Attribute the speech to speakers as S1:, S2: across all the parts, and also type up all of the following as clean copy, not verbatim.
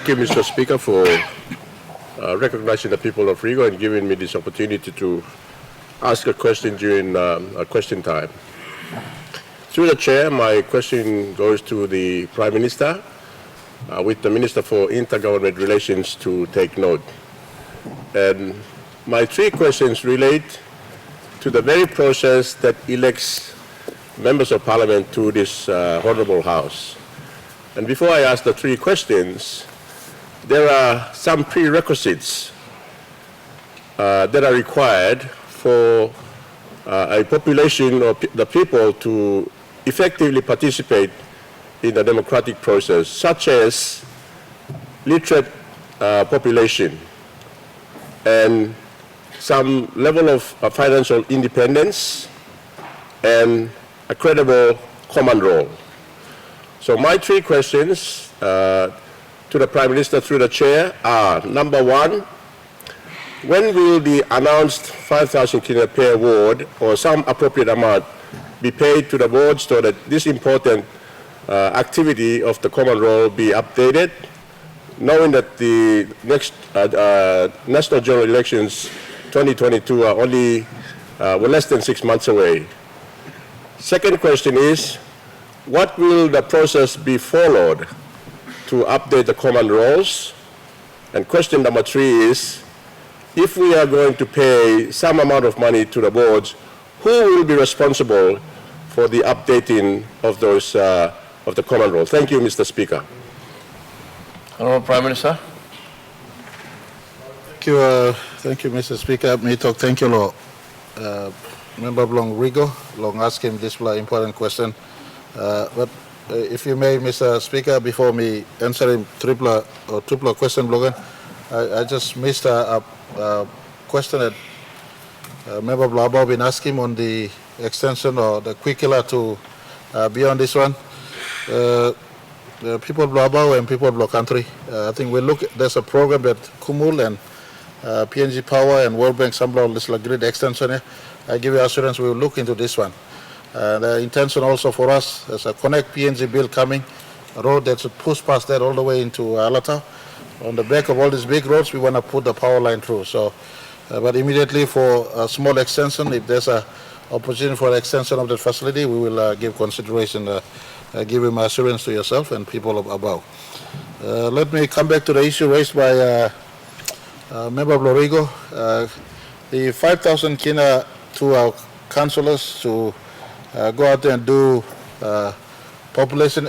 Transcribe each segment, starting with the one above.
S1: Thank you, Mr. Speaker, for recognizing the people of Rigo and giving me this opportunity to ask a question during a question time. Through the chair, my question goes to the Prime Minister, with the Minister for Inter-Governmental Relations to take note. And my three questions relate to the very process that elects members of Parliament to this Honourable House. And before I ask the three questions, there are some prerequisites that are required for a population of the people to effectively participate in the democratic process, such as literate population and some level of financial independence and a credible command role. So my three questions to the Prime Minister through the chair are: number one, when will the announced 5,000 kina per ward or some appropriate amount be paid to the board so that this important activity of the common role be updated, knowing that the next national general elections 2022 are only less than 6 months away? Second question is, what will the process be followed to update the common roles? And question number three is, if we are going to pay some amount of money to the boards, who will be responsible for the updating of those of the common role? Thank you, Mr. Speaker.
S2: Honourable Prime Minister.
S3: Thank you, Mr. Speaker. Thank you, Lord. Member Blong Rigo, long asking this important question. But if you may, Mr. Speaker, before me answering triple question, Logan, I just missed a question that Member Blabo been asking on the extension or the curricula to beyond this one. The people of Blabo and people of Block Country, I think we look. There's a program that Kumul and PNG Power and World Bank Sambla this grid extension here. I give you assurance we will look into this one. The intention also for us is a Connect PNG bill coming, a road that should push past that all the way into Alata. On the back of all these big roads, we want to put the power line through. So, but immediately for a small extension, if there's a opportunity for extension of that facility, we will give consideration, give him assurance to yourself and people above. Let me come back to the issue raised by Member Blorigo. The 5,000 kina to our councillors to go out there and do population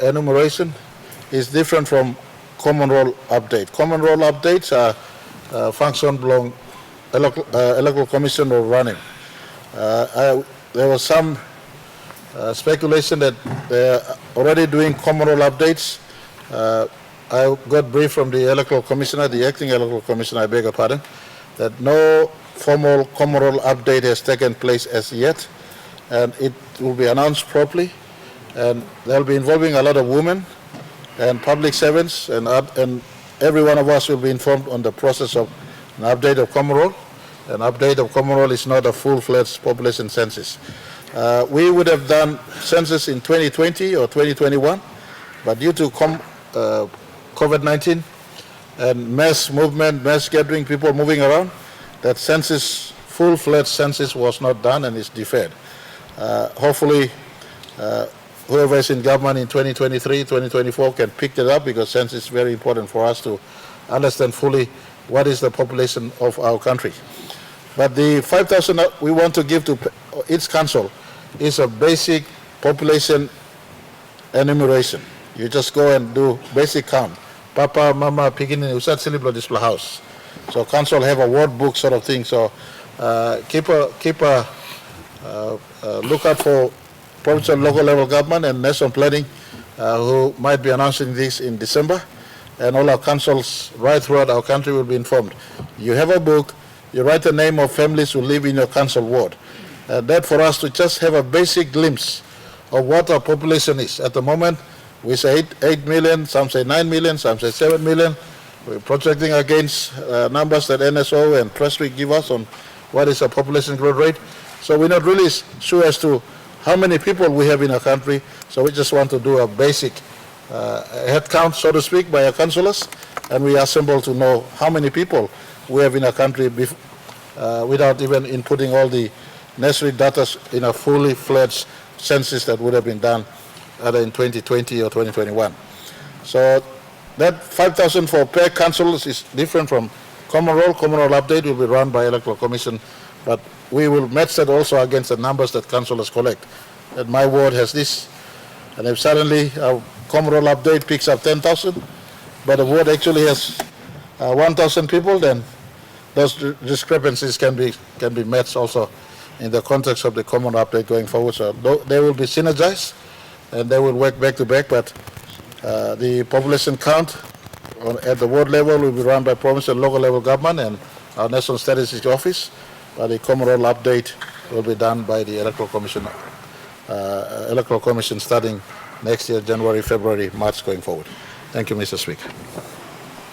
S3: enumeration is different from common role update. Common role updates are function belong electoral commission or running. There was some speculation that they're already doing common role updates. I got brief from the electoral commissioner, the acting electoral commissioner, I beg your pardon, that no formal common role update has taken place as yet, and it will be announced properly, and they'll be involving a lot of women and public servants, and every one of us will be informed on the process of an update of common role. An update of common role is not a full-fledged population census. We would have done census in 2020 or 2021, but due to COVID-19 and mass movement, mass gathering, people moving around, that census, full-fledged census was not done and is deferred. Hopefully, whoever is in government in 2023, 2024 can pick it up, because census is very important for us to understand fully what is the population of our country. But the 5,000 we want to give to each council is a basic population enumeration. You just go and do basic count. Papa, Mama, Pigini, Usat Siliblo display house. So council have a word book sort of thing. So keep a lookout for provincial local level government and national planning who might be announcing this in December, and all our councils right throughout our country will be informed. You have a book, you write the name of families who live in your council ward. That for us to just have a basic glimpse of what our population is. At the moment, we say 8 million, some say 9 million, some say 7 million. We're projecting against numbers that NSO and Pressweek give us on what is our population growth rate. So we're not really sure as to how many people we have in our country. So we just want to do a basic a head count, so to speak, by our councillors, and we assemble to know how many people we have in our country without even inputting all the necessary data in a fully fledged census that would have been done either in 2020 or 2021. So that 5,000 for per councillors is different from common roll. Common roll update will be run by Electoral Commission, but we will match that also against the numbers that councillors collect. And my ward has this, and if suddenly our common roll update picks up 10,000, but the ward actually has 1,000 people, then those discrepancies can be matched also in the context of the common update going forward. So they will be synergized and they will work back to back, but the population count at the ward level will be run by provincial and local level government and our National Statistics Office, but the common roll update will be done by the Electoral Commission starting next year, January, February, March going forward. Thank you, Mr. Speaker.